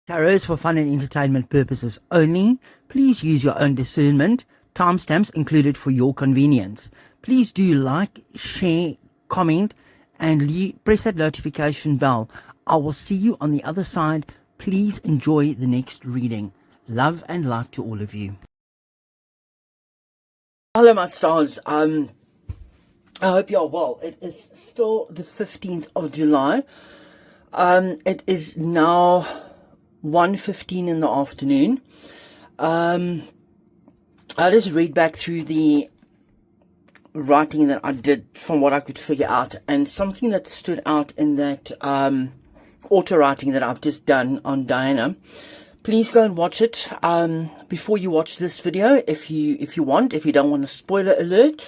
Tarot is for fun and entertainment purposes only. Please use your own discernment. Timestamps included for your convenience. Please do like, share, comment, and press that notification bell. I will see you on the other side. Please enjoy the next reading. Love and light to all of you. Hello, my stars. I hope you're well. It is still the 15th of July. It is now 1:15 in the afternoon. I just read back through the writing that I did from what I could figure out, and something that stood out in that auto writing that I've just done on Diana. Please go and watch it before you watch this video, if you want. If you don't want a spoiler alert,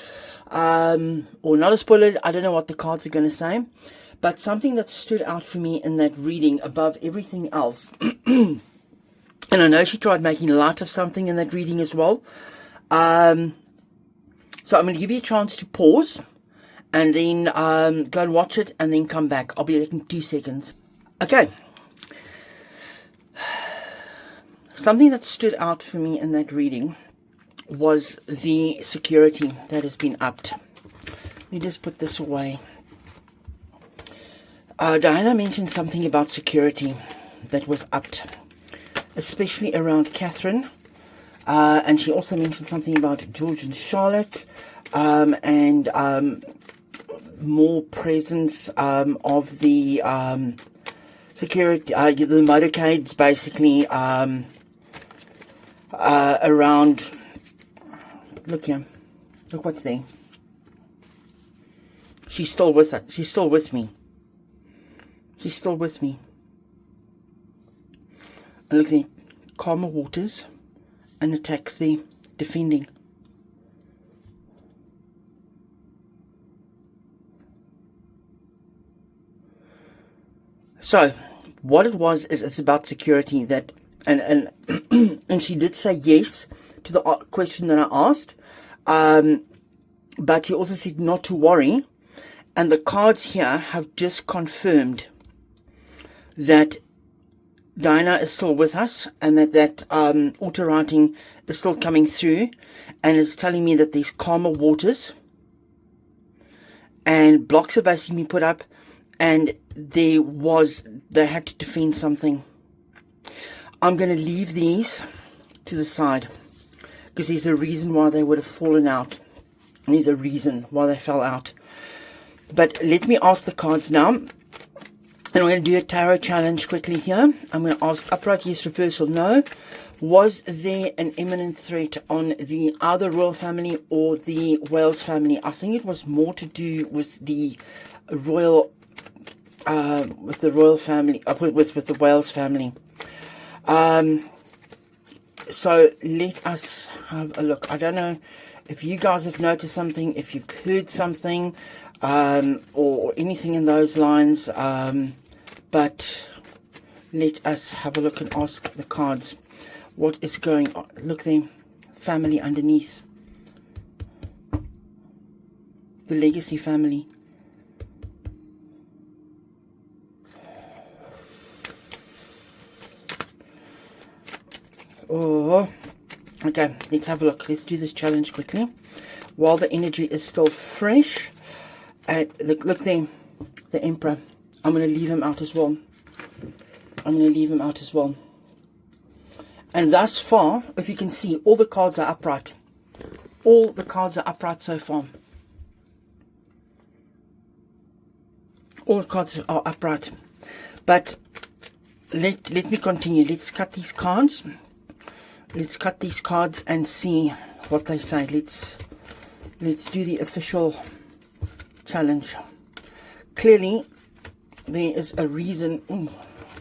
or not a spoiler, I don't know what the cards are going to say. But something that stood out for me in that reading above everything else, and I know she tried making light of something in that reading as well. So I'm going to give you a chance to pause and then go and watch it and then come back. I'll be back in 2 seconds. Okay. Something that stood out for me in that reading was the security that has been upped. Let me just put this away. Diana mentioned something about security that was upped, especially around Catherine, and she also mentioned something about George and Charlotte, and more presence of the security, the motorcades, basically, around. Look here, look what's there. She's still with us. She's still with me. She's still with me. And look there, calmer waters and attacks there, defending. So, what it was is it's about security that, and and she did say yes to the question that I asked, but she also said not to worry, and the cards here have just confirmed that Diana is still with us, and that auto writing is still coming through, and it's telling me that there's calmer waters and blocks are basically been put up, and they had to defend something. I'm going to leave these to the side because there's a reason why they would have fallen out, and there's a reason why they fell out. But let me ask the cards now. And I'm going to do a tarot challenge quickly here. I'm going to ask upright yes, reversal no. Was there an imminent threat on the either royal family or the Wales family? I think it was more to do with the royal, with the royal family, with the Wales family. So let us have a look. I don't know if you guys have noticed something, if you've heard something, or anything in those lines. But let us have a look and ask the cards what is going on. Look there, family underneath. The legacy family. Oh, okay, let's have a look. Let's do this challenge quickly while the energy is still fresh. Look there, the Emperor. I'm going to leave him out as well. I'm going to leave him out as well. And thus far, if you can see, all the cards are upright. All the cards are upright so far. All the cards are upright. But let me continue. Let's cut these cards. Let's cut these cards and see what they say. Let's do the official challenge. Clearly, there is a reason.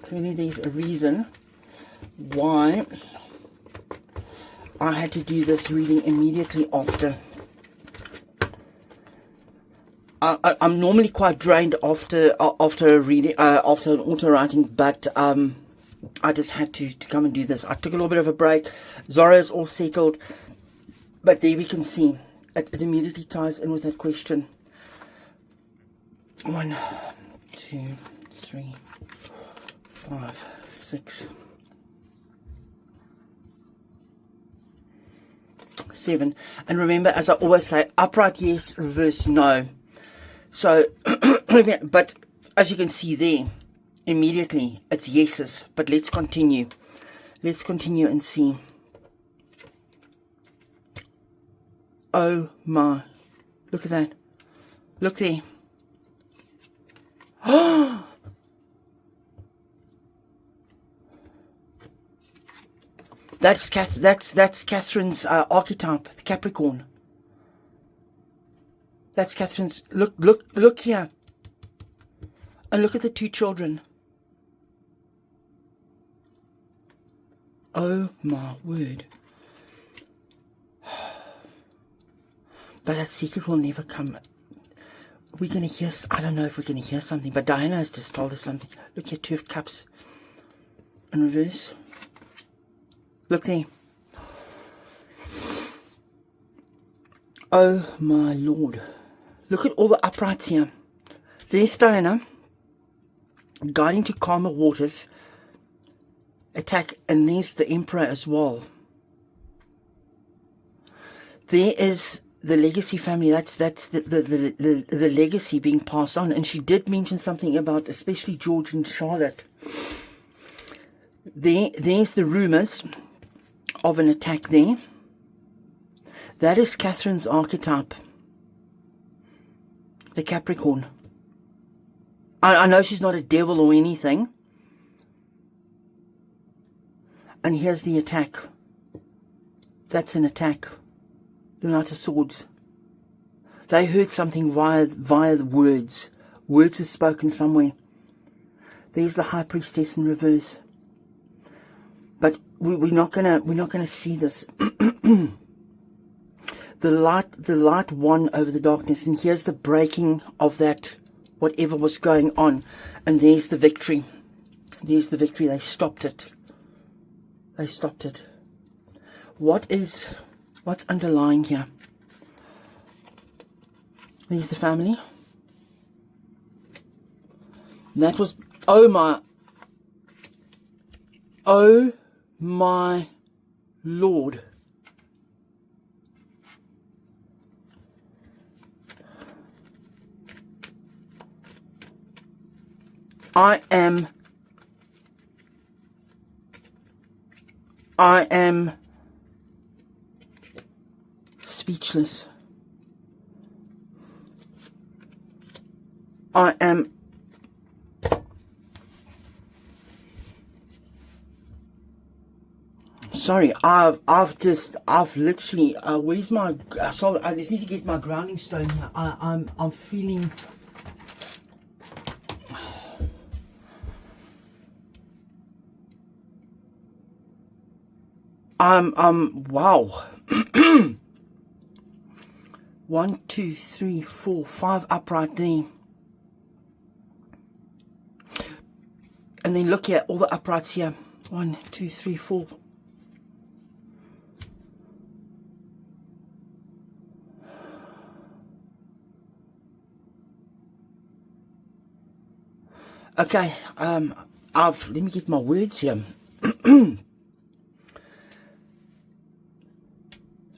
Clearly, there's a reason why I had to do this reading immediately after. I'm normally quite drained after a reading, after an auto writing, but I just had to come and do this. I took a little bit of a break. Zara is all settled, but there we can see it immediately ties in with that question. 1, 2, 3, 5, 6, 7. And remember, as I always say, upright yes, reverse no. So, but as you can see there, immediately it's yeses. But let's continue. Let's continue and see. Oh my, look at that. Look there. Oh, that's Catherine's archetype, the Capricorn. That's Catherine's. Look here. And look at the 2 children. Oh my word. But that secret will never come. We're going to hear, I don't know if we're going to hear something, but Diana has just told us something. Look here, 2 of Cups in reverse. Look there. Oh my Lord. Look at all the uprights here. There's Diana, guiding to calmer waters, attack, and there's the Emperor as well. There is the legacy family. That's the legacy being passed on. And she did mention something about especially George and Charlotte. There's the rumors of an attack there. That is Catherine's archetype, the Capricorn. I know she's not a devil or anything. And here's the attack. That's an attack. The Knight of Swords. They heard something via the words. Words were spoken somewhere. There's the High Priestess in reverse. But we're not gonna see this. The light won over the darkness, and here's the breaking of that whatever was going on, and there's the victory. There's the victory. They stopped it. They stopped it. What's underlying here? There's the family. That was, oh my Lord. I am speechless. I am sorry. I've literally. Where's my? Sorry, I just need to get my grounding stone here. I'm feeling. Wow. 1, 2, 3, 4, 5 upright there. And then look here, all the uprights here. 1, 2, 3, 4. Okay, let me get my words here.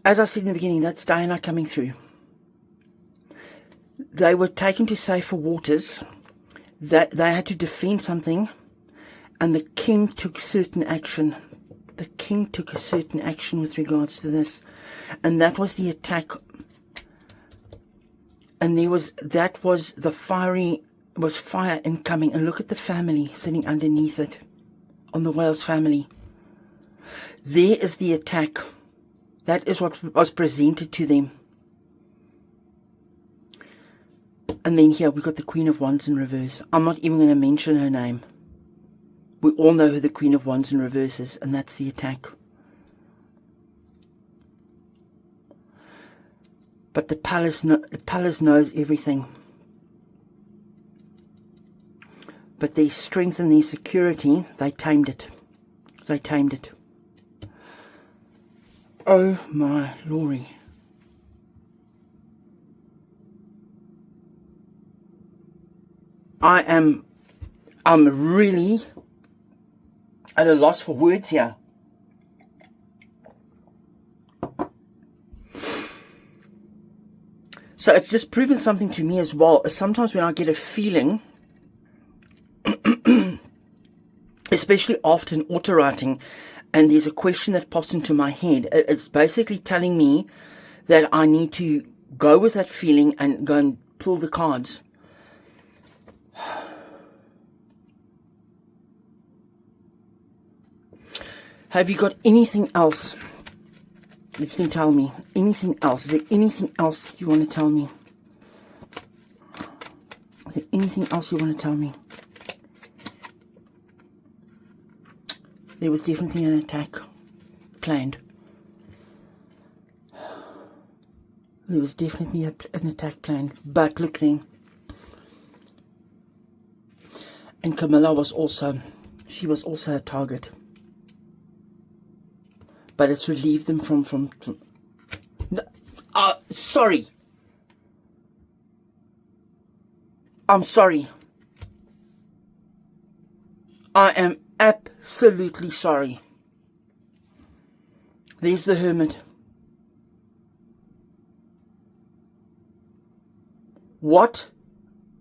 As I said in the beginning, that's Diana coming through. They were taken to safer waters. That they had to defend something, and the king took certain action. The king took a certain action with regards to this, and that was the attack. And that was the fire incoming. And look at the family sitting underneath it, on the Wales family. There is the attack. That is what was presented to them. And then here we've got the Queen of Wands in reverse. I'm not even going to mention her name. We all know who the Queen of Wands in reverse is, and that's the attack. But the palace knows everything. But their strength and their security, they tamed it. They tamed it. Oh my Lord. I'm really at a loss for words here. So it's just proven something to me as well. Sometimes when I get a feeling, especially after an auto writing, and there's a question that pops into my head, it's basically telling me that I need to go with that feeling and go and pull the cards. Have you got anything else you can tell me? Anything else? Is there anything else you want to tell me? Is there anything else you want to tell me? There was definitely an attack planned. There was definitely an attack planned. But look then. And Camilla was also, she was also a target. But it's relieved them from no, sorry. I'm sorry. I am absolutely sorry. There's the Hermit. What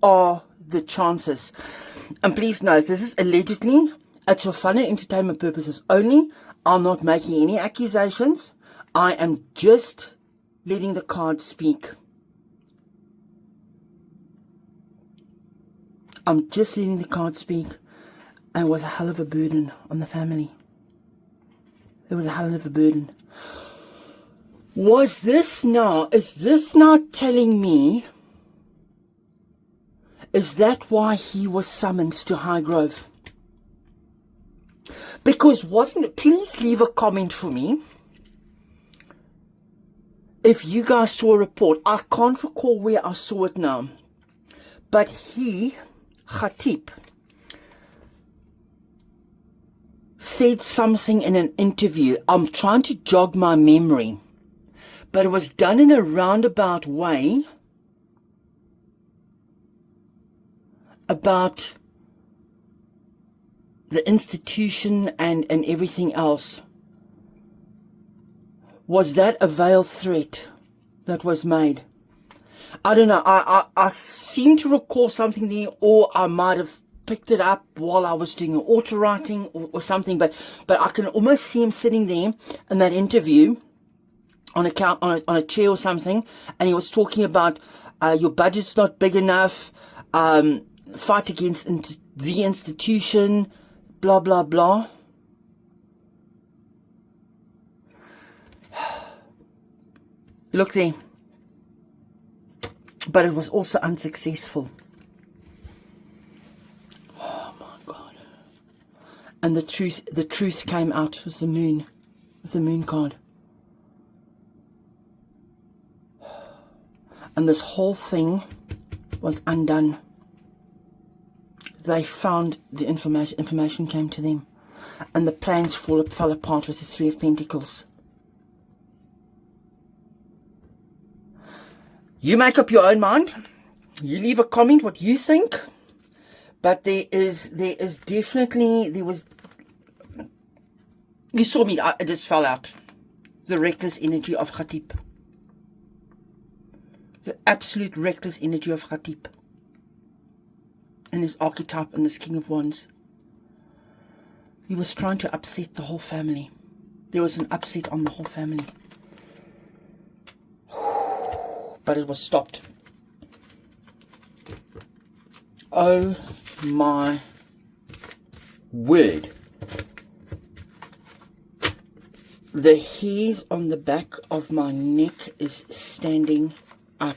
are the chances? And please note, this is allegedly, it's for fun and entertainment purposes only. I'm not making any accusations. I am just letting the cards speak. I'm just letting the cards speak. And it was a hell of a burden on the family. It was a hell of a burden. Is this now telling me, is that why he was summoned to Highgrove? Because wasn't it, please leave a comment for me if you guys saw a report. I can't recall where I saw it now. But he, Khatib, said something in an interview. I'm trying to jog my memory. But it was done in a roundabout way about the institution and everything else. Was that a veiled threat that was made? I don't know. I seem to recall something there, or I might have picked it up while I was doing an auto writing or something, but I can almost see him sitting there in that interview on a chair or something, and he was talking about your budget's not big enough, fight against the institution, blah, blah, blah. Look there. But it was also unsuccessful. Oh my God. And the truth came out with the moon, with the moon card. And this whole thing was undone. They found the information came to them. And the plans fell apart with the Three of Pentacles. You make up your own mind. You leave a comment what you think. But there was, you saw me, I just fell out. The reckless energy of Khatib. The absolute reckless energy of Khatib. And his archetype and this King of Wands. He was trying to upset the whole family. There was an upset on the whole family. But it was stopped. Oh my word. The hairs on the back of my neck is standing up.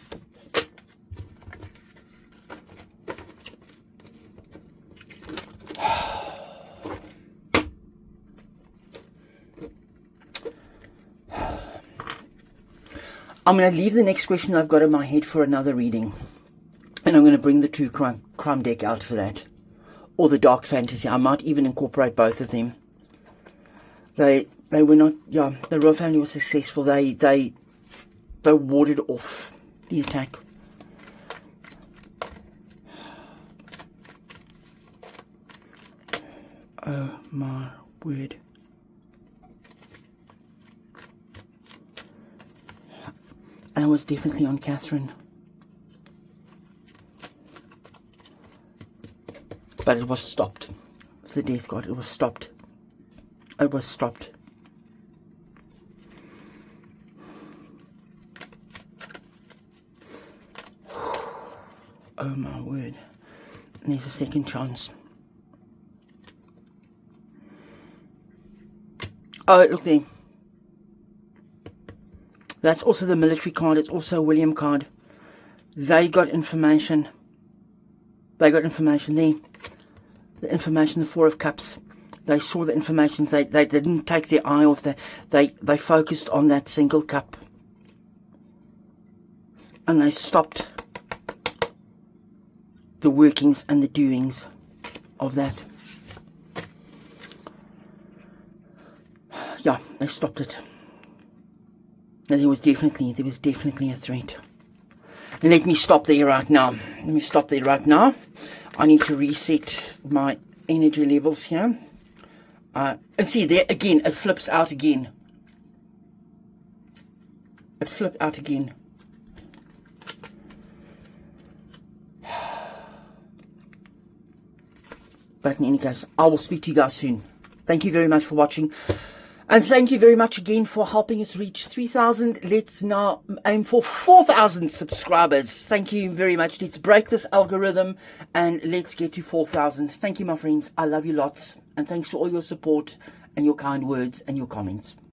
I'm going to leave the next question I've got in my head for another reading. And I'm going to bring the true crime deck out for that. Or the dark fantasy. I might even incorporate both of them. They were not, yeah, the royal family was successful. They warded off the attack. Oh my word. And it was definitely on Catherine. But it was stopped. The death card, it was stopped. It was stopped. Oh my word. And there's a second chance. Oh, look there. That's also the military card. It's also a William card. They got information. They got information there. The information, the Four of Cups. They saw the information. They didn't take their eye off that. They focused on that single cup. And they stopped the workings and the doings of that. Yeah, they stopped it. And there was definitely a threat. And let me stop there right now. Let me stop there right now. I need to reset my energy levels here. And see, there again, it flips out again. It flipped out again. But in any case, I will speak to you guys soon. Thank you very much for watching. And thank you very much again for helping us reach 3,000. Let's now aim for 4,000 subscribers. Thank you very much. Let's break this algorithm and let's get to 4,000. Thank you, my friends. I love you lots. And thanks for all your support and your kind words and your comments.